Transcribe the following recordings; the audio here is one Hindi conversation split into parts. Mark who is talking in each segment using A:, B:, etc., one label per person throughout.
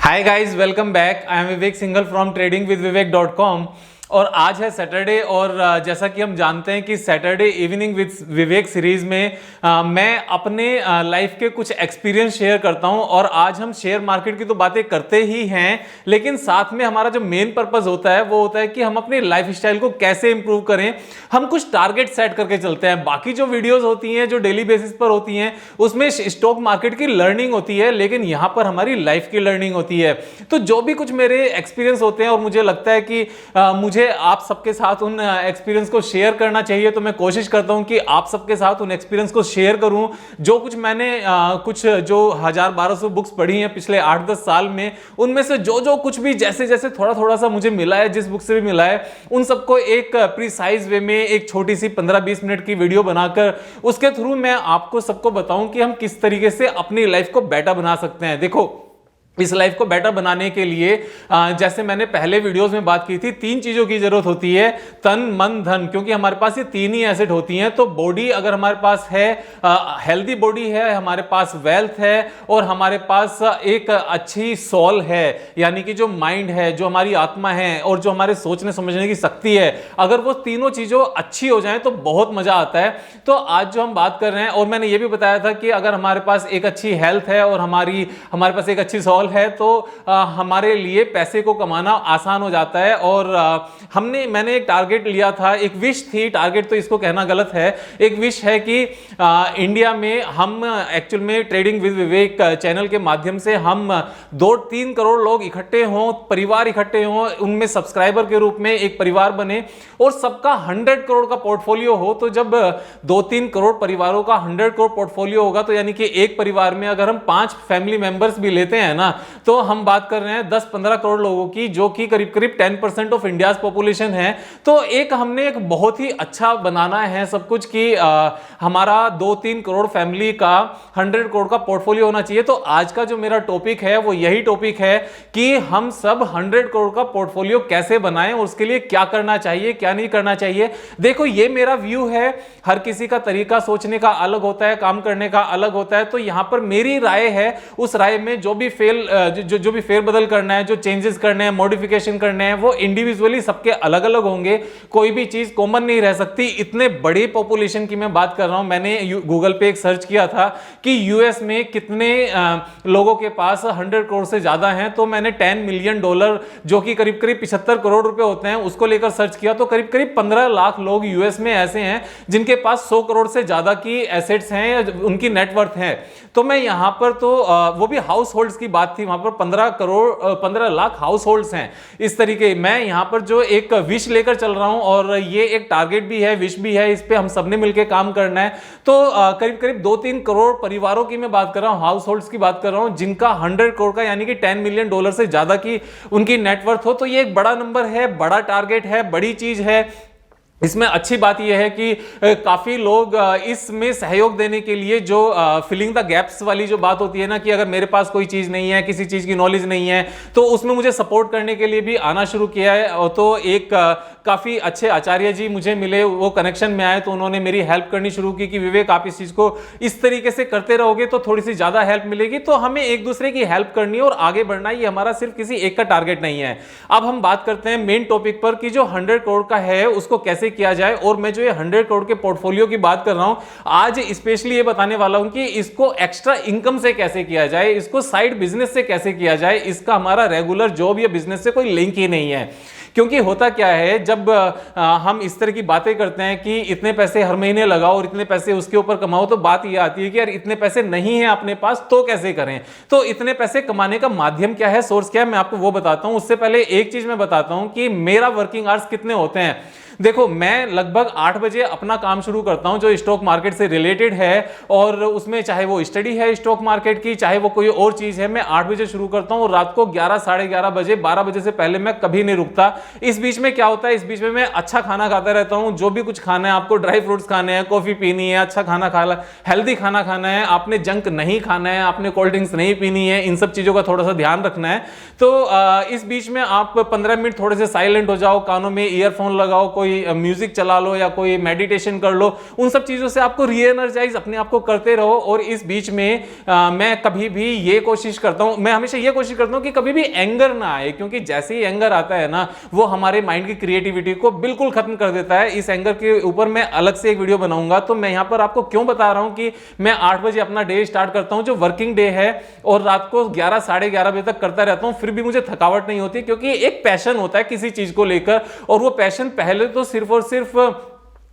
A: Hi guys, welcome back. I am Vivek Singhal from tradingwithvivek.com। और आज है सैटरडे और जैसा कि हम जानते हैं कि Saturday evening with Vivek series में मैं अपने लाइफ के कुछ एक्सपीरियंस शेयर करता हूं। और आज हम शेयर मार्केट की तो बातें करते ही हैं, लेकिन साथ में हमारा जो मेन पर्पस होता है वो होता है कि हम अपनी लाइफ स्टाइल को कैसे इंप्रूव करें। हम कुछ टारगेट सेट करके चलते हैं। बाकी जो वीडियोज होती हैं जो डेली बेसिस पर होती हैं उसमें स्टॉक मार्केट की लर्निंग होती है, लेकिन यहां पर हमारी लाइफ की लर्निंग होती है। तो जो भी कुछ मेरे एक्सपीरियंस होते हैं और मुझे लगता है कि मुझे आप सबके साथ उन एक्सपीरियंस को शेयर करना चाहिए, तो मैं कोशिश करता हूं कि आप सबके साथ उन एक्सपीरियंस को शेयर करूं। जो कुछ मैंने कुछ जो 1000-1200 बुक्स पढ़ी हैं पिछले 8-10 साल में, उनमें से जो कुछ भी जैसे जैसे थोड़ा थोड़ा सा मुझे मिला है, जिस बुक से भी मिला है, उन सबको एक प्रिसाइज वे में एक छोटी सी 15-20 मिनट की वीडियो बनाकर उसके थ्रू मैं आपको सबको बताऊं कि हम किस तरीके से अपनी लाइफ को बेटर बना सकते हैं। देखो, इस लाइफ को बेटर बनाने के लिए जैसे मैंने पहले वीडियोस में बात की थी, 3 चीजों की जरूरत होती है, तन मन धन। क्योंकि हमारे पास ये 3 ही एसेट होती हैं। तो बॉडी अगर हमारे पास है, हेल्दी बॉडी है, हमारे पास वेल्थ है और हमारे पास एक अच्छी सोल है, यानी कि जो माइंड है, जो हमारी आत्मा है और जो हमारे सोचने समझने की शक्ति है, अगर वो तीनों चीजों अच्छी हो जाए तो बहुत मजा आता है। तो आज जो हम बात कर रहे हैं, और मैंने ये भी बताया था कि अगर हमारे पास एक अच्छी हेल्थ है और हमारे पास एक अच्छी सोल है तो हमारे लिए पैसे को कमाना आसान हो जाता है। और मैंने एक टारगेट लिया था, एक विश थी, टारगेट तो इसको कहना गलत है, एक विश है कि इंडिया में हम एक्चुअल में ट्रेडिंग विद विवेक चैनल के माध्यम से हम 2-3 करोड़ लोग इकट्ठे हों, परिवार इकट्ठे हों, उनमें सब्सक्राइबर के रूप में एक परिवार बने और सबका 100 करोड़ का पोर्टफोलियो हो। तो जब 2-3 करोड़ परिवारों का 100 करोड़ पोर्टफोलियो होगा, तो यानी कि एक परिवार में अगर हम 5 फैमिली मेंबर्स भी लेते हैं ना, तो हम बात कर रहे हैं 10-15 करोड़ लोगों की, जो कि करीब करीब 10% ऑफ इंडिया पॉपुलेशन है। तो हमने एक बहुत ही अच्छा बनाना है सब कुछ कि हमारा 2-3 करोड़ फैमिली का 100 करोड़ का पोर्टफोलियो होना चाहिए। तो आज का जो मेरा टॉपिक है वो यही टॉपिक है कि हम सब 100 करोड़ का पोर्टफोलियो कैसे बनाएं और उसके लिए क्या करना चाहिए, क्या नहीं करना चाहिए। देखो, ये मेरा व्यू है, हर किसी का तरीका सोचने का अलग होता है, काम करने का अलग होता है। तो यहां पर मेरी राय है, उस राय में जो भी फेरबदल करना है, जो चेंजेस करने हैं, मॉडिफिकेशन करने हैं, वो इंडिविजुअली सबके अलग अलग होंगे। कोई भी चीज कॉमन नहीं रह सकती। इतने बड़ी पॉपुलेशन की मैं बात कर रहा हूं। मैंने गूगल पे एक सर्च किया था कि यूएस में कितने लोगों के पास 100 करोड़ से ज्यादा हैं। तो मैंने $10 मिलियन, जो कि करीब करीब 75 करोड़ रुपए होते हैं, उसको लेकर सर्च किया। तो करीब करीब 15 लाख लोग यूएस में ऐसे हैं जिनके पास 100 करोड़ से ज्यादा की एसेट्स हैं, उनकी नेटवर्थ है। तो मैं यहां पर तो वो भी हाउस होल्ड्स की बात थी, वहां पर 15 लाख हाउस होल्ड्स हैं। इस तरीके मैं यहां पर जो एक विश लेकर चल रहा हूं, और ये एक टारगेट भी है, विश भी है, इस पे हम सबने मिलकर काम करना है। तो करीब करीब 2-3 करोड़ परिवारों की मैं बात कर रहा हूं, हाउस होल्ड्स की बात कर रहा हूं, जिनका 100 करोड़ का यानी कि $10 मिलियन से ज्यादा की उनकी नेटवर्थ हो। तो ये एक बड़ा नंबर है, बड़ा टारगेट है, बड़ी चीज है। इसमें अच्छी बात यह है कि काफी लोग इसमें सहयोग देने के लिए, जो फिलिंग द गैप्स वाली जो बात होती है ना, कि अगर मेरे पास कोई चीज नहीं है, किसी चीज की नॉलेज नहीं है, तो उसमें मुझे सपोर्ट करने के लिए भी आना शुरू किया है। और तो एक काफी अच्छे आचार्य जी मुझे मिले, वो कनेक्शन में आए, तो उन्होंने मेरी हेल्प करनी शुरू की कि विवेक, आप इस चीज को इस तरीके से करते रहोगे तो थोड़ी सी ज्यादा हेल्प मिलेगी। तो हमें एक दूसरे की हेल्प करनी है और आगे बढ़ना है, ये हमारा सिर्फ किसी एक का टारगेट नहीं है। अब हम बात करते हैं मेन टॉपिक पर कि जो 100 करोड़ का है उसको कैसे किया जाए। और मैं जो ये 100 करोड़ के पोर्टफोलियो की बात कर रहा हूं, आज स्पेशली ये बताने वाला हूं कि इसको एक्स्ट्रा इनकम से कैसे किया जाए, इसको साइड बिजनेस से कैसे किया जाए। इसका हमारा रेगुलर जॉब या बिजनेस से कोई लिंक ही नहीं है। क्योंकि होता क्या है, जब हम इस तरह की बातें करते हैं कि इतने पैसे हर महीने लगाओ और इतने पैसे उसके ऊपर कमाओ, तो बात यह आती है कि यार इतने पैसे नहीं है अपने पास तो कैसे करें। तो इतने पैसे कमाने का माध्यम क्या है, सोर्स क्या है, मैं आपको वो बताता हूं। उससे पहले एक चीज मैं बताता हूं कि मेरा वर्किंग आवर्स कितने होते हैं। देखो, मैं लगभग 8 बजे अपना काम शुरू करता हूं जो स्टॉक मार्केट से रिलेटेड है, और उसमें चाहे वो स्टडी है स्टॉक मार्केट की, चाहे वो कोई और चीज है, मैं 8 बजे शुरू करता हूं और रात को 11, साढ़े 11 बजे, 12 बजे से पहले मैं कभी नहीं रुकता। इस बीच में क्या होता है, इस बीच में मैं अच्छा खाना खाता रहता हूं। जो भी कुछ खाना है, आपको ड्राई फ्रूट्स खाने हैं, कॉफी पीनी है, अच्छा खाना खाना, हेल्दी खाना खाना है, आपने जंक नहीं खाना है, आपने कोल्ड ड्रिंक्स नहीं पीनी है, इन सब चीजों का थोड़ा सा ध्यान रखना है। तो इस बीच में आप 15 मिनट थोड़े से साइलेंट हो जाओ, कानों में ईयरफोन लगाओ, कोई कोई म्यूजिक चला लो या कोई मेडिटेशन कर लो, उन सब चीजों से आपको रीएनर्जाइज अपने आप को करते रहो। और इस बीच में मैं कभी भी ये कोशिश करता हूं, मैं हमेशा ये कोशिश करता हूं कि कभी भी एंगर ना आए, क्योंकि जैसे ही एंगर आता है ना, वो हमारे माइंड की क्रिएटिविटी को बिल्कुल खत्म कर देता है। इस एंगर के ऊपर मैं अलग से एक वीडियो बनाऊंगा। तो मैं यहां पर आपको क्यों बता रहा हूं कि मैं 8 बजे अपना डे स्टार्ट करता हूं जो वर्किंग डे है, और रात को 11 साढ़े 11 बजे तक करता रहता हूं, फिर भी मुझे थकावट नहीं होती, क्योंकि एक पैशन होता है किसी चीज को लेकर। और वो पैशन पहले तो सिर्फ और सिर्फ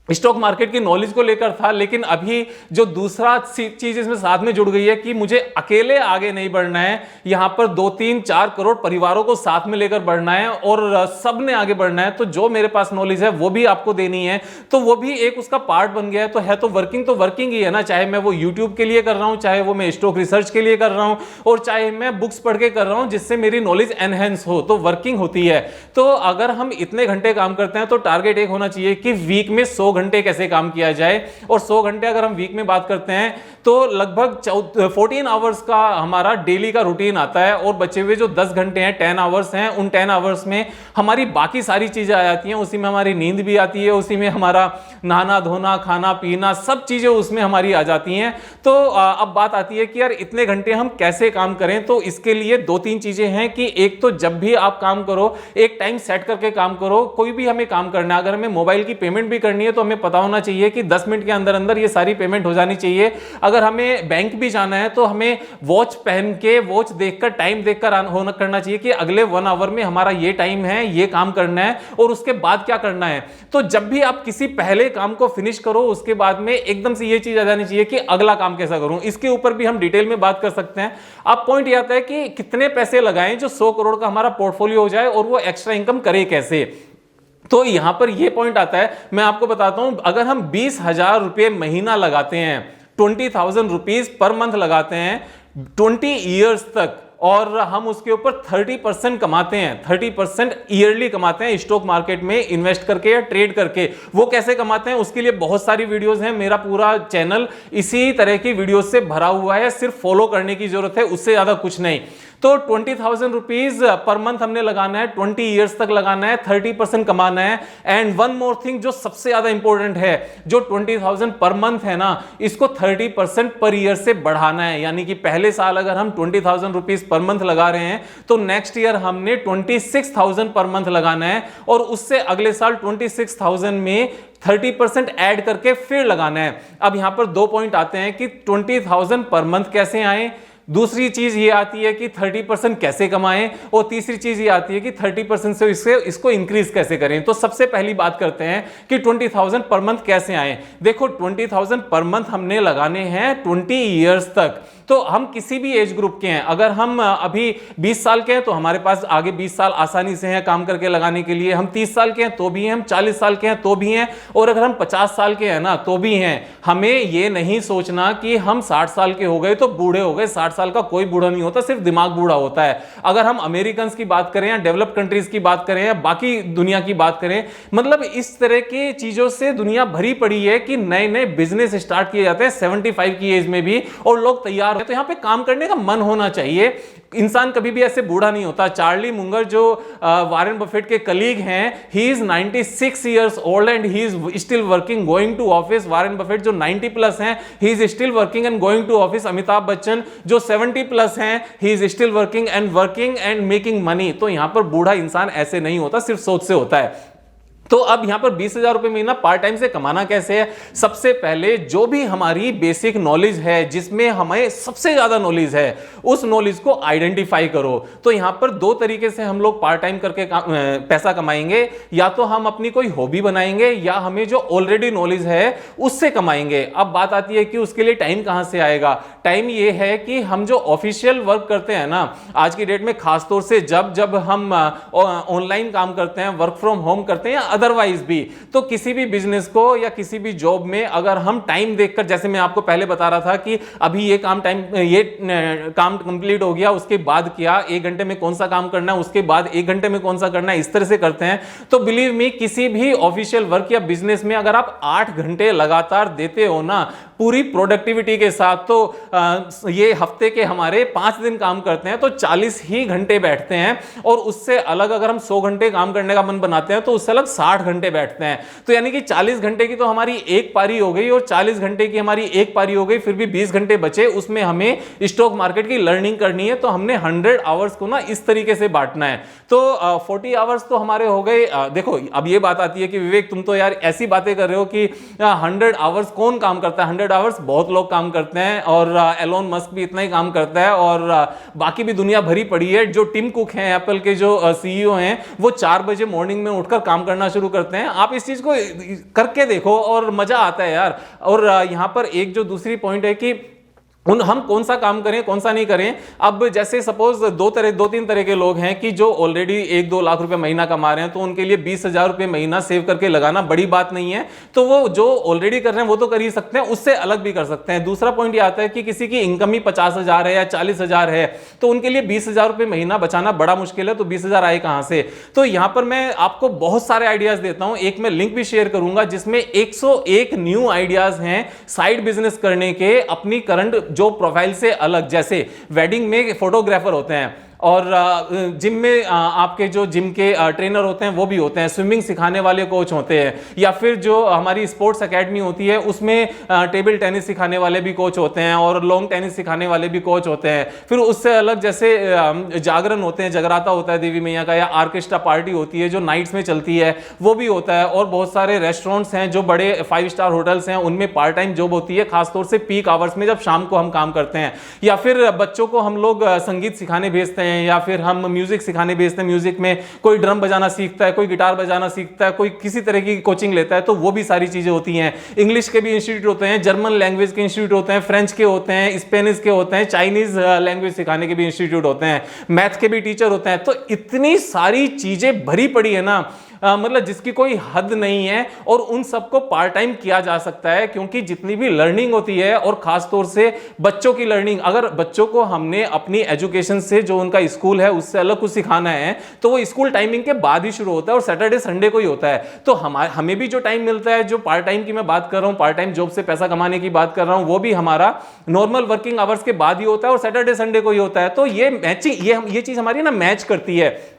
A: स्टॉक मार्केट की नॉलेज को लेकर था, लेकिन अभी जो दूसरा चीज इसमें साथ में जुड़ गई है कि मुझे अकेले आगे नहीं बढ़ना है, यहां पर 2-3-4 करोड़ परिवारों को साथ में लेकर बढ़ना है और सब ने आगे बढ़ना है। तो जो मेरे पास नॉलेज है वो भी आपको देनी है, तो वो भी एक उसका पार्ट बन गया है। तो वर्किंग ही है ना, चाहे मैं वो यूट्यूब के लिए कर रहा हूं, चाहे वो मैं स्टॉक रिसर्च के लिए कर रहा हूं, और चाहे मैं बुक्स पढ़ के कर रहा हूं जिससे मेरी नॉलेज एनहेंस हो, तो वर्किंग होती है। तो अगर हम इतने घंटे काम करते हैं तो टारगेट एक होना चाहिए कि वीक में 100 घंटे कैसे काम किया जाए। और 100 घंटे अगर हम वीक में बात करते हैं तो लगभग 14 आवर्स का हमारा डेली का रूटीन आता है, और बचे हुए जो 10 घंटे हैं, 10 आवर्स हैं, उन 10 आवर्स में हमारी बाकी सारी चीजें आ जाती हैं। उसी में हमारी नींद भी आती है, उसी में हमारा नहाना धोना खाना पीना सब चीजें उसमें हमारी आ जाती हैं। तो अब बात आती है कि यार इतने घंटे हम कैसे काम करें। तो इसके लिए 2-3 चीजें हैं कि एक तो जब भी आप काम करो एक टाइम सेट करके काम करो। कोई भी हमें काम करना है, अगर हमें मोबाइल की पेमेंट भी करनी है तो हमें पता होना चाहिए कि 10 मिनट के अंदर अंदर ये सारी पेमेंट हो जानी चाहिए। अगर हमें बैंक भी जाना है तो हमें वॉच पहन के वॉच देखकर टाइम देखकर होना करना चाहिए कि अगले 1 आवर में हमारा ये टाइम है, ये काम करना है और उसके बाद क्या करना है। तो जब भी आप किसी पहले काम को फिनिश करो उसके बाद में एकदम से ये चीज आ जानी चाहिए कि अगला काम कैसा करूं। इसके ऊपर भी हम डिटेल में बात कर सकते हैं। अब पॉइंट ये आता है कि कितने पैसे लगाएं जो 100 करोड़ का हमारा पोर्टफोलियो हो जाए, और वो एक्स्ट्रा इनकम करे कैसे। तो यहां पर यह पॉइंट आता है, मैं आपको बताता हूं, अगर हम 20,000 रुपए महीना लगाते हैं, 20,000 रुपीज पर मंथ लगाते हैं 20 ईयर्स तक, और हम उसके ऊपर 30% कमाते हैं, 30% ईयरली कमाते हैं स्टॉक मार्केट में इन्वेस्ट करके या ट्रेड करके। वो कैसे कमाते हैं उसके लिए बहुत सारी वीडियोस हैं, मेरा पूरा चैनल इसी तरह की वीडियोस से भरा हुआ है, सिर्फ फॉलो करने की जरूरत है, उससे ज्यादा कुछ नहीं। तो 20,000 रुपीज पर मंथ हमने लगाना है, 20 ईयर्स तक लगाना है, 30% कमाना है। एंड वन मोर थिंग जो सबसे ज्यादा इंपॉर्टेंट है, जो 20,000 पर मंथ है ना, इसको 30% पर ईयर से बढ़ाना है। यानी कि पहले साल अगर हम 20,000 रुपीज पर मंथ लगा रहे हैं तो नेक्स्ट ईयर हमने 26,000 पर मंथ लगाना है, और उससे अगले साल 26,000 में 30% ऐड करके फिर लगाना है। अब यहां पर 2 पॉइंट आते हैं कि 20,000 पर मंथ कैसे आए, दूसरी चीज ये आती है कि 30% कैसे कमाएं, और तीसरी चीज ये आती है कि 30% से इसको इंक्रीज कैसे करें। तो सबसे पहली बात करते हैं कि 20,000 पर मंथ कैसे आए। देखो 20,000 पर मंथ हमने लगाने हैं 20 ईयर्स तक। तो हम किसी भी एज ग्रुप के हैं, अगर हम अभी 20 साल के हैं तो हमारे पास आगे 20 साल आसानी से हैं काम करके लगाने के लिए। हम 30 साल के हैं तो भी हैं, हम 40 साल के हैं तो भी हैं, और अगर हम 50 साल के हैं ना तो भी हैं। हमें ये नहीं सोचना कि हम 60 साल के हो गए तो बूढ़े हो गए। 60 साल का कोई बूढ़ा नहीं होता, सिर्फ दिमाग बूढ़ा होता है। अगर हम अमेरिकन की बात करें या डेवलप्ड कंट्रीज की बात करें या बाकी दुनिया की बात करें, मतलब इस तरह की चीजों से दुनिया भरी पड़ी है कि नए नए बिजनेस स्टार्ट किए जाते हैं 75 की एज में भी, और लोग तैयार हैं। तो यहां पे काम करने का मन होना चाहिए। इंसान कभी भी ऐसे बूढ़ा नहीं होता। चार्ली मुंगर जो वारेन बफेट के कलीग हैं, he is 96 years old and he is still working, going to office. Warren Buffett जो 90 प्लस हैं, he is still working and going to office. Amitabh Bachchan जो 70 प्लस हैं, he is still working and making money. तो यहां पर बूढ़ा इंसान ऐसे नहीं होता, सिर्फ सोच से होता है। तो अब यहां पर 20,000 रुपए महीना पार्ट टाइम से कमाना कैसे है। सबसे पहले जो भी हमारी बेसिक नॉलेज है, जिसमें हमें सबसे ज्यादा नॉलेज है, उस नॉलेज को आइडेंटिफाई करो। तो यहां पर 2 तरीके से हम लोग पार्ट टाइम करके पैसा कमाएंगे। या तो हम अपनी कोई हॉबी बनाएंगे, या हमें जो ऑलरेडी नॉलेज है उससे कमाएंगे। अब बात आती है कि उसके लिए टाइम कहां से आएगा। टाइम ये है कि हम जो ऑफिशियल वर्क करते हैं ना, आज की डेट में खासतौर से जब हम ऑनलाइन काम करते हैं, वर्क फ्रॉम होम करते हैं या अदरवाइज भी, तो किसी भी बिजनेस को या किसी भी जॉब में अगर हम टाइम देखकर, जैसे मैं आपको पहले बता रहा था कि अभी ये काम कंप्लीट हो गया, उसके बाद क्या 1 घंटे में कौन सा काम करना है, उसके बाद 1 घंटे में कौन सा करना है, इस तरह से करते हैं। तो बिलीव मी, किसी भी ऑफिशियल वर्क या बिजनेस में अगर आप 8 घंटे लगातार देते हो ना पूरी प्रोडक्टिविटी के साथ, तो ये हफ्ते के हमारे 5 दिन काम करते हैं तो 40 ही घंटे बैठते हैं। और उससे अलग अगर हम 100 घंटे काम करने का मन बनाते हैं तो उससे अलग 60 घंटे बैठते हैं। तो यानी कि 40 घंटे की तो हमारी एक पारी हो गई और 40 घंटे की हमारी एक पारी हो गई, फिर भी 20 घंटे बचे, उसमें हमें स्टॉक मार्केट की लर्निंग करनी है। तो हमने 100 आवर्स को ना इस तरीके से बांटना है। तो 40 आवर्स तो हमारे हो गए। देखो अब ये बात आती है कि विवेक तुम तो यार ऐसी बातें कर रहे हो कि 100 आवर्स कौन काम करता है। 100 आवर्स बहुत लोग काम करते हैं और एलोन मस्क भी इतना ही काम करता है और बाकी भी दुनिया भरी पड़ी है। जो टिम कुक हैं एप्पल के जो सीईओ हैं, वो 4 बजे मॉर्निंग में उठकर काम करना शुरू करते हैं। आप इस चीज को करके देखो और मजा आता है यार। और यहां पर एक जो दूसरी पॉइंट है कि हम कौन सा काम करें कौन सा नहीं करें। अब जैसे सपोज दो तीन तरह के लोग हैं कि जो ऑलरेडी 1-2 लाख रुपए महीना कमा रहे हैं, तो उनके लिए 20,000 रुपए महीना सेव करके लगाना बड़ी बात नहीं है। तो वो जो ऑलरेडी कर रहे हैं वो तो कर ही सकते हैं, उससे अलग भी कर सकते हैं। दूसरा पॉइंट ये आता है कि किसी की इनकम ही 50,000 है या 40,000 है, तो उनके लिए 20,000 रुपए महीना बचाना बड़ा मुश्किल है। तो 20,000 आए कहां से? तो यहां पर मैं आपको बहुत सारे आइडियाज देता हूं। एक मैं लिंक भी शेयर करूंगा जिसमें 101 न्यू आइडियाज हैं साइड बिजनेस करने के, अपनी करंट जो प्रोफाइल से अलग। जैसे वेडिंग में फोटोग्राफर होते हैं और जिम में आपके जो जिम के ट्रेनर होते हैं वो भी होते हैं, स्विमिंग सिखाने वाले कोच होते हैं, या फिर जो हमारी स्पोर्ट्स एकेडमी होती है उसमें टेबल टेनिस सिखाने वाले भी कोच होते हैं और लॉन्ग टेनिस सिखाने वाले भी कोच होते हैं। फिर उससे अलग जैसे जागरण होते हैं, जगराता होता है देवी मैया का, या ऑर्केस्ट्रा पार्टी होती है जो नाइट्स में चलती है, वो भी होता है। और बहुत सारे रेस्टोरेंट्स हैं जो बड़े 5 स्टार होटल्स हैं, उनमें पार्ट टाइम जॉब होती है, खासतौर से पीक आवर्स में जब शाम को हम काम करते हैं। या फिर बच्चों को हम लोग संगीत सिखाने भेजते हैं, या फिर हम म्यूजिक सिखाने भेजते हैं। म्यूजिक में कोई ड्रम बजाना सीखता है, कोई गिटार बजाना सीखता है, कोई किसी तरह की कोचिंग लेता है, तो वो भी सारी चीजें होती हैं। इंग्लिश के भी इंस्टीट्यूट होते हैं, जर्मन लैंग्वेज के इंस्टीट्यूट होते हैं, फ्रेंच के होते हैं, स्पेनिश के होते हैं, चाइनीज लैंग्वेज सिखाने के भी इंस्टीट्यूट होते हैं, मैथ के भी टीचर होते हैं। तो इतनी सारी चीजें भरी पड़ी है ना, मतलब जिसकी कोई हद नहीं है। और उन सबको पार्ट टाइम किया जा सकता है, क्योंकि जितनी भी लर्निंग होती है और खासतौर से बच्चों की लर्निंग, अगर बच्चों को हमने अपनी एजुकेशन से जो उनका स्कूल है उससे अलग कुछ सिखाना है, तो वो स्कूल टाइमिंग के बाद ही शुरू होता है और सैटरडे संडे को ही होता है। तो हमें भी जो टाइम मिलता है, जो पार्ट टाइम की मैं बात कर रहा हूं, पार्ट टाइम जॉब से पैसा कमाने की बात कर रहा हूं, वो भी हमारा नॉर्मल वर्किंग आवर्स के बाद ही होता है और सैटरडे संडे को ही होता है। तो ये मैचिंग, ये चीज हमारी ना मैच करती है।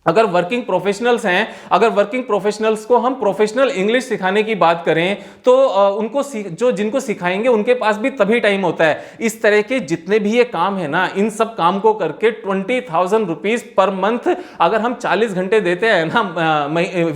A: अगर वर्किंग प्रोफेशनल्स हैं, अगर वर्किंग प्रोफेशनल्स को हम प्रोफेशनल इंग्लिश सिखाने की बात करें, तो उनको जो जिनको सिखाएंगे उनके पास भी तभी टाइम होता है। इस तरह के जितने भी ये काम है ना, इन सब काम को करके 20,000 रुपीज पर मंथ अगर हम 40 घंटे देते हैं ना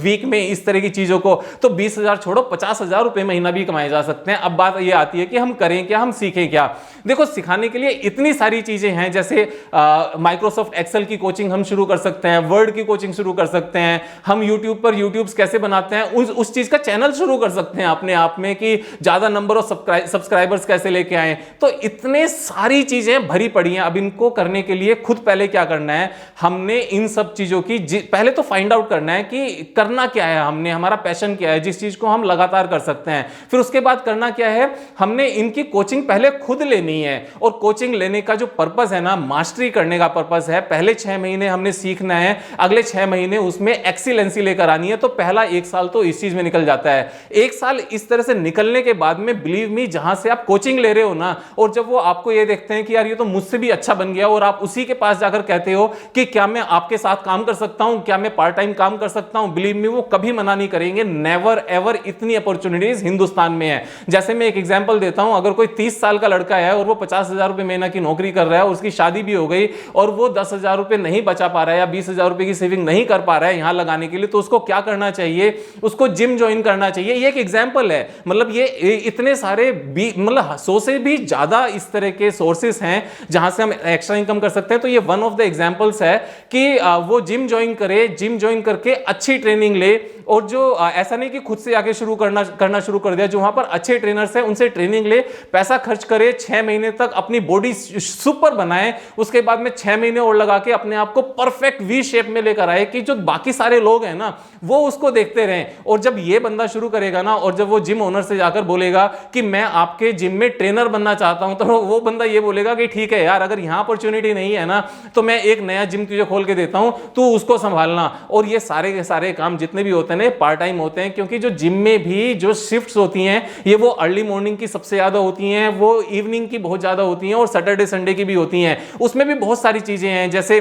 A: वीक में इस तरह की चीजों को, तो 20,000 छोड़ो 50,000 रुपए महीना भी कमाए जा सकते हैं। अब बात ये आती है कि हम करें क्या, हम सीखें क्या। देखो सिखाने के लिए इतनी सारी चीजें हैं, जैसे माइक्रोसॉफ्ट एक्सेल की कोचिंग हम शुरू कर सकते हैं, वर्ड की कोचिंग शुरू कर सकते हैं, हम यूट्यूब पर यूट्यूब्स कैसे बनाते हैं उस चीज का चैनल शुरू कर सकते हैं अपने आप में, कि ज्यादा नंबर ऑफ सब्सक्राइबर्स कैसे लेके आए। तो इतने सारी चीजें भरी पड़ी हैं। अब इनको करने के लिए खुद पहले क्या करना है, हमने इन सब चीजों की पहले तो फाइंड आउट करना है कि करना क्या है, हमने हमारा पैशन क्या है, जिस चीज को हम लगातार कर सकते हैं। फिर उसके बाद करना क्या है, हमने इनकी कोचिंग पहले खुद लेनी है। और कोचिंग लेने का जो पर्पस है ना, मास्टरी करने का पर्पस है। पहले 6 महीने हमने सीखना है, अगले 6 महीने उसमें एक्सीलेंसी लेकर आनी है। तो पहला 1 साल तो इस चीज में निकल जाता है। 1 साल इस तरह से निकलने के बाद में, बिलीव मी, जहां से आप कोचिंग ले रहे हो ना, और जब वो आपको ये देखते हैं कि यार ये तो मुझसे भी अच्छा बन गया, और आप उसी के पास जाकर कहते हो कि क्या मैं आपके साथ काम कर सकता हूं, क्या मैं पार्ट टाइम काम कर सकता हूं, बिलीव मी वो कभी मना नहीं करेंगे। नेवर एवर इतनी अपॉर्चुनिटीज हिंदुस्तान में है। जैसे मैं एक एग्जांपल देता हूं, अगर कोई 30 साल का लड़का है और वो 50,000 रुपए महीना की नौकरी कर रहा है, उसकी शादी भी हो गई और वो 10,000 रुपए नहीं बचा पा रहा है या 20,000 रुपए की सेविंग नहीं कर पा रहा है यहां लगाने के लिए, तो उसको क्या करना चाहिए, उसको जिम ज्वाइन करना चाहिए। ये एक एग्जांपल है। मतलब ये इतने सारे मतलब 100 से भी ज्यादा इस तरह के सोर्सेस हैं जहां से हम एक्स्ट्रा इनकम कर सकते हैं। तो ये वन ऑफ द एग्जांपल्स है कि वो जिम ज्वाइन करे, जिम ज्वाइन करके अच्छी ट्रेनिंग ले। और जो ऐसा नहीं कि खुद से आके करना शुरू कर दिया, जो वहां पर अच्छे ट्रेनर्स हैं उनसे ट्रेनिंग ले, पैसा खर्च करे, 6 महीने तक अपनी बॉडी सुपर बनाए, उसके बाद में 6 महीने और लगा के अपने आप को परफेक्ट वी शेप में लेकर आए, कि जो बाकी सारे लोग हैं ना वो उसको देखते रहें। और जब ये बंदा शुरू करेगा ना, और जब वो जिम ओनर से जाकर बोलेगा कि मैं आपके जिम में ट्रेनर बनना चाहता हूं, तो वो बंदा ये बोलेगा कि ठीक है यार, अगर यहां अपॉर्चुनिटी नहीं है ना, तो मैं एक नया जिम तुझे खोल के देता हूं, तू उसको संभालना। और ये सारे के सारे काम जितने भी होते हैं पार्ट टाइम होते हैं, क्योंकि जो जिम में भी जो शिफ्ट्स होती हैं, ये वो अर्ली मॉर्निंग की सबसे ज्यादा होती हैं, वो इवनिंग की बहुत ज्यादा होती हैं, और सैटरडे संडे की भी होती हैं। उसमें भी बहुत सारी चीजें हैं, जैसे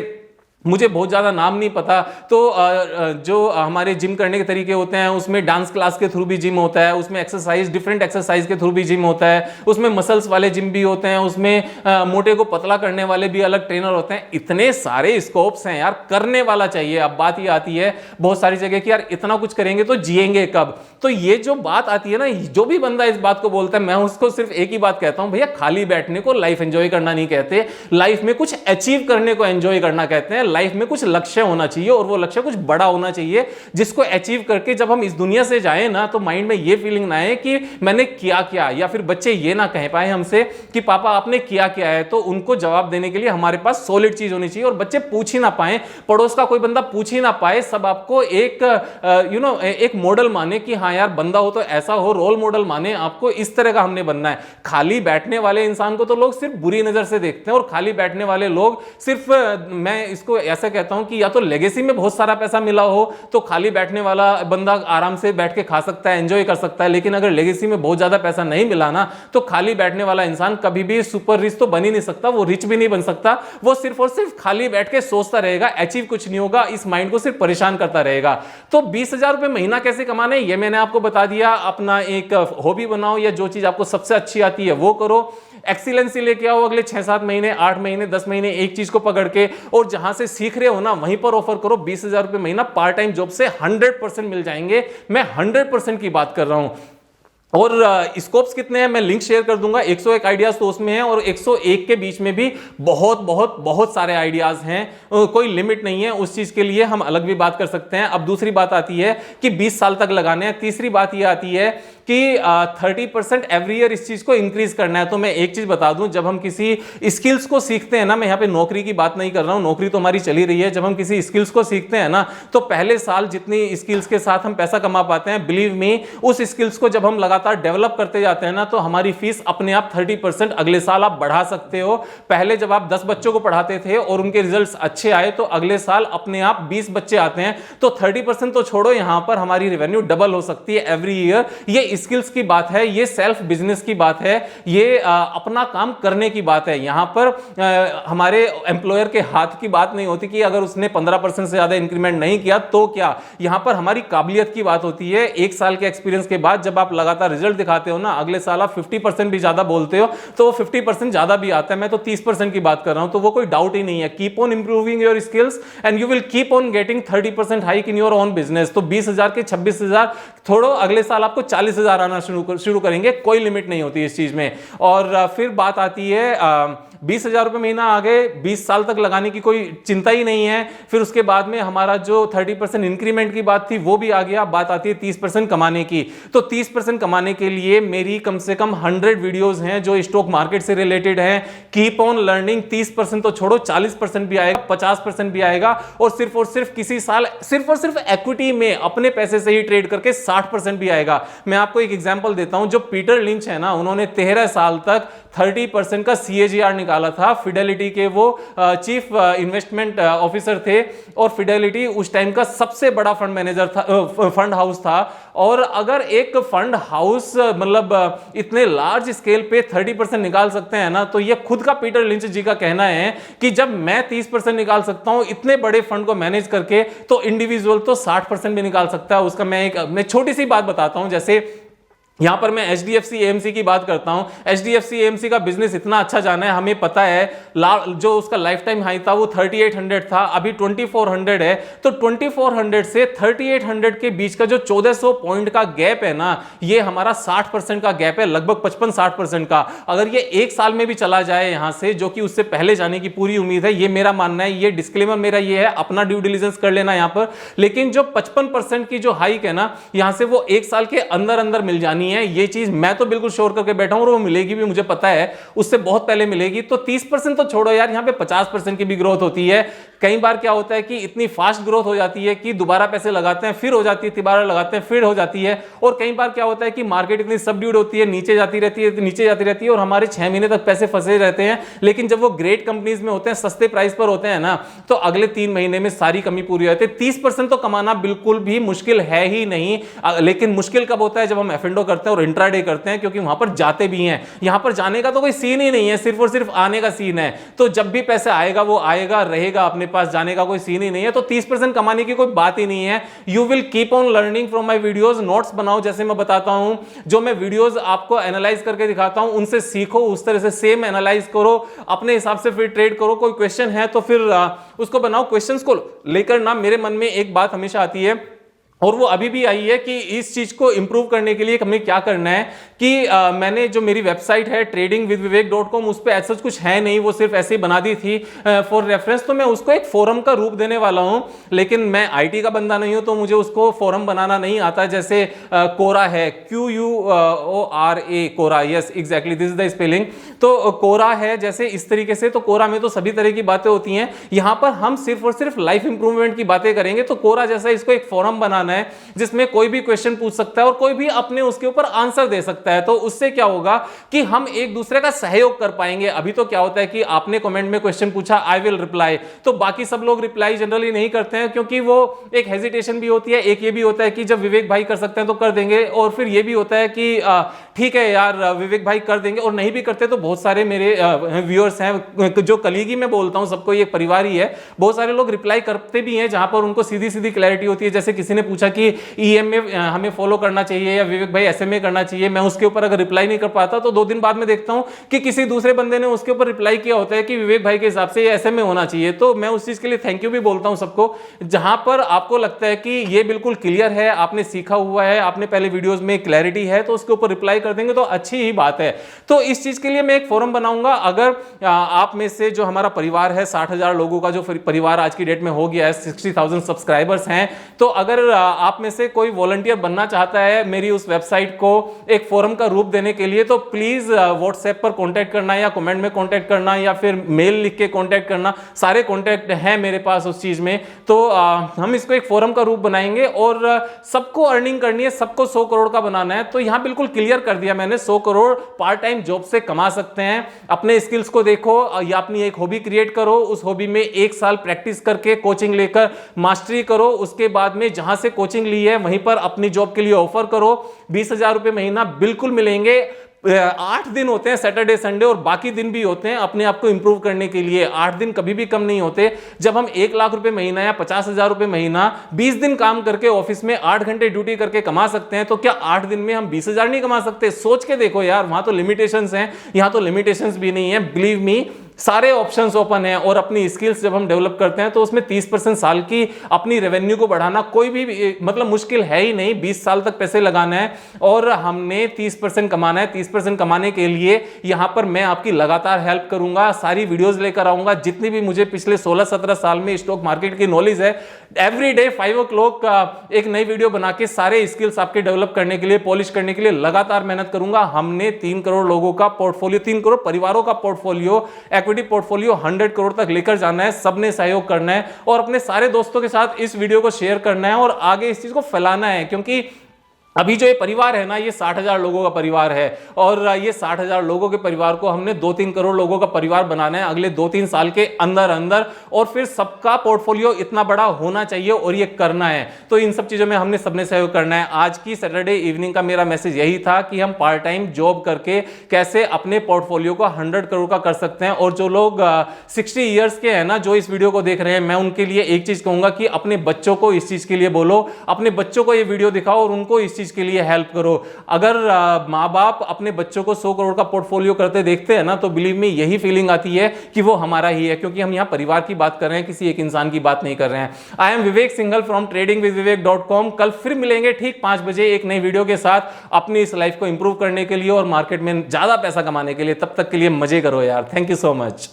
A: मुझे बहुत ज़्यादा नाम नहीं पता। तो जो हमारे जिम करने के तरीके होते हैं, उसमें डांस क्लास के थ्रू भी जिम होता है, उसमें एक्सरसाइज डिफरेंट एक्सरसाइज के थ्रू भी जिम होता है, उसमें मसल्स वाले जिम भी होते हैं, उसमें मोटे को पतला करने वाले भी अलग ट्रेनर होते हैं। इतने सारे स्कोप्स हैं यार, करने वाला चाहिए। अब बात ये आती है बहुत सारी जगह कि यार इतना कुछ करेंगे तो जिएंगे कब। तो ये जो बात आती है ना, जो भी बंदा इस बात को बोलता है, मैं उसको सिर्फ एक ही बात कहता हूं, भैया खाली बैठने को लाइफ एंजॉय करना नहीं कहते, लाइफ में कुछ अचीव करने को एंजॉय करना कहते हैं। लाइफ में कुछ लक्ष्य होना चाहिए और वो लक्ष्य कुछ बड़ा होना चाहिए, जिसको अचीव करके जब हम इस दुनिया से जाएं ना, तो माइंड में ये फीलिंग ना आए कि मैंने किया क्या, या फिर बच्चे ये ना कह पाए हमसे कि पापा आपने किया क्या है। तो उनको जवाब देने के लिए हमारे पास सॉलिड चीज होनी चाहिए, और बच्चे पूछ ही ना पाए, पड़ोस का कोई बंदा पूछ ही ना पाए, सब आपको एक एक मॉडल माने कि हाँ यार बंदा हो तो ऐसा हो, रोल मॉडल माने आपको, इस तरह का हमने बनना है। खाली बैठने वाले इंसान को तो लोग सिर्फ बुरी नजर से देखते हैं, और खाली बैठने वाले लोग सिर्फ, मैं इसको ऐसा कहता हूं कि या तो लेगेसी में बहुत सारा पैसा मिला हो तो खाली बैठने वाला बंदा आराम से बैठ के खा सकता है, एंजॉय कर सकता है। लेकिन अगर लेगेसी में बहुत ज्यादा पैसा नहीं मिला ना, तो खाली बैठने वाला इंसान कभी भी सुपर रिच तो बन ही नहीं सकता, वो रिच भी नहीं बन सकता। वो सिर्फ और सिर्फ खाली बैठ के सोचता रहेगा, अचीव कुछ नहीं होगा, इस माइंड को सिर्फ परेशान करता रहेगा। तो 20,000 रुपए महीना कैसे कमाने, ये मैंने आपको बता दिया। अपना एक हॉबी बनाओ, या जो चीज आपको सबसे अच्छी आती है वो करो, एक्सीलेंसी लेके आओ अगले 6-7 महीने, 8 महीने, 10 महीने एक चीज को पकड़ के, और जहां से सीख रहे हो ना वहीं पर ऑफर करो। 20,000 रुपए महीना पार्ट टाइम जॉब से 100% मिल जाएंगे, मैं 100% की बात कर रहा हूं। और स्कोप्स कितने हैं मैं लिंक शेयर कर दूंगा। 101 आइडियाज तो उसमें है, और 101 के बीच में भी बहुत बहुत बहुत सारे आइडियाज हैं, कोई लिमिट नहीं है। उस चीज के लिए हम अलग भी बात कर सकते हैं। अब दूसरी बात आती है कि 20 साल तक लगाने हैं। तीसरी बात यह आती है कि 30% एवरी ईयर इस चीज को इंक्रीज करना है। तो मैं एक चीज बता दूं, जब हम किसी स्किल्स को सीखते हैं ना, मैं यहां पे नौकरी की बात नहीं कर रहा हूं, नौकरी तो हमारी चली रही है। जब हम किसी स्किल्स को सीखते हैं ना, तो पहले साल जितनी स्किल्स के साथ हम पैसा कमा पाते हैं, बिलीव मी, उस स्किल्स को जब हम डेवलप करते जाते हैं ना, तो हमारी फीस अपने आप 30% अगले साल आप बढ़ा सकते हो। पहले जब आप 10 बच्चों को पढ़ाते थे और उनके रिजल्ट्स अच्छे आए, तो अगले साल अपने आप 20 बच्चे आते हैं, तो 30% तो छोड़ो, यहां पर हमारी रेवेन्यू डबल हो सकती है एवरी ईयर। ये स्किल्स की बात है, ये सेल्फ बिजनेस की बात है, ये अपना काम करने की बात है। यहां पर हमारे एम्प्लॉयर के हाथ की बात नहीं होती कि अगर उसने 15% से ज्यादा इंक्रीमेंट नहीं किया तो क्या। यहां पर हमारी काबिलियत की बात होती है। एक साल के एक्सपीरियंस के बाद जब आप लगातार रिजल्ट दिखाते हो ना, अगले साल आप 50% भी ज्यादा बोलते हो, तो वो 50% ज्यादा भी आता है। मैं तो 30% की बात कर रहा हूं, तो वो कोई डाउट ही नहीं है। Keep on improving your skills and you will keep on getting 30% hike in your own business. तो 20,000 के 26,000 छोड़ो, अगले साल आपको 40,000 आना शुरू करेंगे, कोई लिमिट नहीं होती इस चीज में। और फिर बात आती है 20,000 रुपए महीना आ गए, 20 साल तक लगाने की कोई चिंता ही नहीं है। फिर उसके बाद में हमारा जो 30% इंक्रीमेंट की बात थी वो भी आ गया। बात आती है 30% कमाने की। तो 30% कमाने के लिए मेरी कम से कम 100 वीडियोस हैं जो स्टॉक मार्केट से रिलेटेड हैं। Keep on learning. 30% तो छोड़ो, 40% भी आएगा, 50% भी आएगा, और सिर्फ किसी साल सिर्फ और सिर्फ इक्विटी में अपने पैसे से ही ट्रेड करके 60% भी आएगा। मैं आपको एक एग्जांपल देता हूं। जो पीटर लिंच है ना, उन्होंने 13 साल तक 30% का CAGR निकाला था। फिडेलिटी के वो चीफ इन्वेस्टमेंट ऑफिसर थे, और फिडेलिटी उस टाइम का सबसे बड़ा फंड मैनेजर था, फंड हाउस था। और अगर एक फंड हाउस मतलब इतने लार्ज स्केल पे 30% निकाल सकते हैं ना, तो ये खुद का पीटर लिंच जी का कहना है कि जब मैं 30% निकाल सकता हूं इतने बड़े फंड को मैनेज करके, तो इंडिविजुअल तो 60% भी निकाल सकता है। उसका मैं छोटी सी बात बताता हूं। जैसे यहां पर मैं HDFC AMC की बात करता हूं। HDFC AMC का बिजनेस इतना अच्छा जाना है, हमें पता है जो उसका लाइफ टाइम हाई था वो 3800 था, अभी 2400 है। तो 2400 से 3800 के बीच का जो 1400 पॉइंट का गैप है ना, ये हमारा 60% का गैप है, लगभग 55-60% का। अगर ये एक साल में भी चला जाए यहां से, जो कि उससे पहले जाने की पूरी उम्मीद है, ये मेरा मानना है। ये डिस्क्लेमर मेरा ये है, अपना ड्यू डिलिजेंस कर लेना यहां पर। लेकिन जो 55% की जो हाइक है ना, यहां से वो एक साल के अंदर अंदर मिल जानी है। ये चीज मैं तो बिल्कुल श्योर करके बैठा हूं, और वो मिलेगी भी, मुझे पता है उससे बहुत पहले मिलेगी। तो 30% तो छोड़ो यार, यहां पे 50% की भी ग्रोथ होती है। कई बार क्या होता है कि इतनी फास्ट ग्रोथ हो जाती है कि दोबारा पैसे लगाते हैं, फिर हो जाती है, दोबारा लगाते हैं, फिर हो जाती है। और कई बार क्या होता है कि मार्केट इतनी सबड्यूड होती है, नीचे जाती रहती है, नीचे जाती रहती है, और हमारे 6 महीने तक पैसे फंसे रहते हैं। लेकिन जब वो ग्रेट कंपनीज में होते हैं, सस्ते प्राइस पर होते हैं ना, तो अगले 3 महीने में सारी कमी पूरी हो जाती है। 30% तो कमाना बिल्कुल भी मुश्किल है ही नहीं। लेकिन मुश्किल कब होता है? जब हम F&O करते हैं और इंट्राडे करते हैं, क्योंकि वहां पर जाते भी हैं। यहां पर जाने का तो कोई सीन ही नहीं है, सिर्फ और सिर्फ आने का सीन है। तो जब भी पैसा आएगा वो आएगा, रहेगा अपने पास जाने का कोई सीन ही नहीं है, तो 30% कमाने की कोई बात ही नहीं है। You will keep on learning from my videos, notes बनाओ जैसे मैं बताता हूं, जो मैं वीडियोज आपको एनालाइज करके दिखाता हूं उनसे सीखो, उस तरह से सेम एनालाइज करो, अपने हिसाब से फिर ट्रेड करो। कोई क्वेश्चन है तो फिर उसको बनाओ। क्वेश्चंस को लेकर ना मेरे मन में एक बात हमेशा आती है, और वो अभी भी आई है कि इस चीज को इंप्रूव करने के लिए हमें क्या करना है कि मैंने जो मेरी वेबसाइट है tradingwithvivek.com, उस पर ऐसा कुछ है नहीं, वो सिर्फ ऐसे ही बना दी थी फॉर रेफरेंस। तो मैं उसको एक फोरम का रूप देने वाला हूं, लेकिन मैं आईटी का बंदा नहीं हूं तो मुझे उसको फोरम बनाना नहीं आता। जैसे कोरा है, QUORA, Quora, yes exactly this is the spelling. तो कोरा है जैसे इस तरीके से, तो कोरा में तो सभी तरह की बातें होती हैं, यहां पर हम सिर्फ और सिर्फ लाइफ इंप्रूवमेंट की बातें करेंगे। तो कोरा जैसा इसको एक फोरम बनाना है जिसमें कोई भी क्वेश्चन पूछ सकता है और कोई भी अपने उसके ऊपर आंसर दे सकता है। तो उससे क्या होगा कि हम एक दूसरे का सहयोग कर पाएंगे। अभी तो क्या होता है कि आपने कमेंट में क्वेश्चन पूछा, आई विल रिप्लाई, तो बाकी सब लोग रिप्लाई जनरली नहीं करते हैं, क्योंकि वो एक हेजिटेशन भी होती है। एक ये भी होता है कि जब विवेक भाई कर सकते हैं तो कर देंगे, और फिर ये भी होता है कि ठीक है यार विवेक भाई कर देंगे, और नहीं भी करते तो बहुत सारे मेरे व्यूअर्स हैं, जो कलीगी मैं बोलता हूं, सबको ये परिवार ही है, बहुत सारे लोग रिप्लाई करते भी हैं जहां पर उनको सीधी सीधी क्लैरिटी होती है। जैसे किसी ने पूछा कि ईएमए हमें फॉलो करना चाहिए या विवेक भाई एसएमए करना चाहिए, मैं उसके ऊपर अगर रिप्लाई नहीं कर पाता तो 2 दिन बाद में देखता हूं कि किसी दूसरे बंदे ने उसके ऊपर रिप्लाई किया होता है कि विवेक भाई के हिसाब से ये एसएमए होना चाहिए। तो मैं उस चीज के लिए थैंक यू भी बोलता हूं सबको। जहां पर आपको लगता है कि ये बिल्कुल क्लियर है, आपने सीखा हुआ है, आपने पहले वीडियोस में क्लैरिटी है, तो उसके ऊपर रिप्लाई कर देंगे तो अच्छी ही बात है। तो इस चीज के लिए मैं एक फोरम बनाऊंगा। अगर आप में से जो हमारा परिवार है 60,000 लोगों का जो परिवार आज की डेट में हो गया है, 60,000 सब्सक्राइबर्स हैं, तो अगर आप में से कोई वॉलंटियर बनना चाहता है मेरी उस वेबसाइट को एक फोरम का रूप देने के लिए, तो प्लीज व्हाट्सएप पर कांटेक्ट करना या कमेंट में कांटेक्ट करना या फिर मेल लिख के कांटेक्ट करना। सारे कांटेक्ट हैं मेरे पास उस चीज में। तो हम इसको एक फोरम का रूप बनाएंगे और सबको अर्निंग करनी है, सबको 100 करोड़ का बनाना है। तो यहां बिल्कुल क्लियर कर दिया मैंने, 100 करोड़ पार्ट टाइम जॉब से कमा सकते हैं। अपने स्किल्स को देखो या अपनी एक हॉबी क्रिएट करो, उस हॉबी में 1 साल प्रैक्टिस करके कोचिंग लेकर मास्टरी करो, उसके बाद में जहां से कोचिंग ली है वहीं पर अपनी जॉब के लिए ऑफर करो। 20,000 रुपए महीना बिल्कुल मिलेंगे। 8 दिन होते हैं सैटरडे संडे, और बाकी दिन भी होते हैं अपने आप को इंप्रूव करने के लिए। 8 दिन कभी भी कम नहीं होते। जब हम 1 लाख रुपए महीना या 50,000 रुपए महीना 20 दिन काम करके ऑफिस में 8 घंटे ड्यूटी करके कमा सकते हैं, तो क्या 8 दिन में हम 20,000 नहीं कमा सकते? सोच के देखो यार, वहां तो लिमिटेशंस हैं, यहां तो लिमिटेशंस भी नहीं है। बिलीव मी, सारे ऑप्शंस ओपन हैं। और अपनी स्किल्स जब हम डेवलप करते हैं तो उसमें 30% साल की अपनी रेवेन्यू को बढ़ाना कोई भी मतलब मुश्किल है ही नहीं। 20 साल तक पैसे लगाना है और हमने 30% कमाना है। 30% कमाने के लिए यहां पर मैं आपकी लगातार हेल्प करूंगा, सारी वीडियोस लेकर आऊंगा, जितनी भी मुझे पिछले 16-17 साल में स्टॉक मार्केट की नॉलेज है। एवरी डे 5 o'clock एक नई वीडियो बना के सारे स्किल्स आपके डेवलप करने के लिए, पॉलिश करने के लिए लगातार मेहनत करूंगा। हमने 3 करोड़ लोगों का पोर्टफोलियो, 3 करोड़ परिवारों का पोर्टफोलियो, इक्विटी पोर्टफोलियो 100 करोड़ तक लेकर जाना है। सबने सहयोग करना है और अपने सारे दोस्तों के साथ इस वीडियो को शेयर करना है और आगे इस चीज को फैलाना है। क्योंकि अभी जो ये परिवार है ना, ये 60,000 लोगों का परिवार है और ये 60,000 लोगों के परिवार को हमने 2-3 करोड़ लोगों का परिवार बनाना है अगले 2-3 साल के अंदर अंदर। और फिर सबका पोर्टफोलियो इतना बड़ा होना चाहिए और ये करना है। तो इन सब चीजों में हमने सबने सहयोग करना है। आज की सैटरडे इवनिंग का मेरा मैसेज यही था कि हम पार्ट टाइम जॉब करके कैसे अपने पोर्टफोलियो को 100 करोड़ का कर सकते हैं। और जो लोग 60 ईयर्स के हैं ना, जो इस वीडियो को देख रहे हैं, मैं उनके लिए एक चीज कहूंगा कि अपने बच्चों को इस चीज के लिए बोलो, अपने बच्चों को ये वीडियो दिखाओ और उनको इस चीज के लिए हेल्प करो। अगर माँ बाप अपने बच्चों को 100 करोड़ का पोर्टफोलियो करते देखते हैं ना, तो बिलीव मी यही फीलिंग आती है कि वो हमारा ही है। क्योंकि हम यहाँ परिवार की बात कर रहे हैं, किसी एक इंसान की बात नहीं कर रहे हैं। I am Vivek Singhal from tradingwithvivek.com। कल फिर मिलेंगे ठीक 5 बजे एक नई वीडियो के साथ अपनी इस लाइफ को इंप्रूव करने के लिए और मार्केट में ज्यादा पैसा कमाने के लिए। तब तक के लिए मजे करो यार। Thank you so much.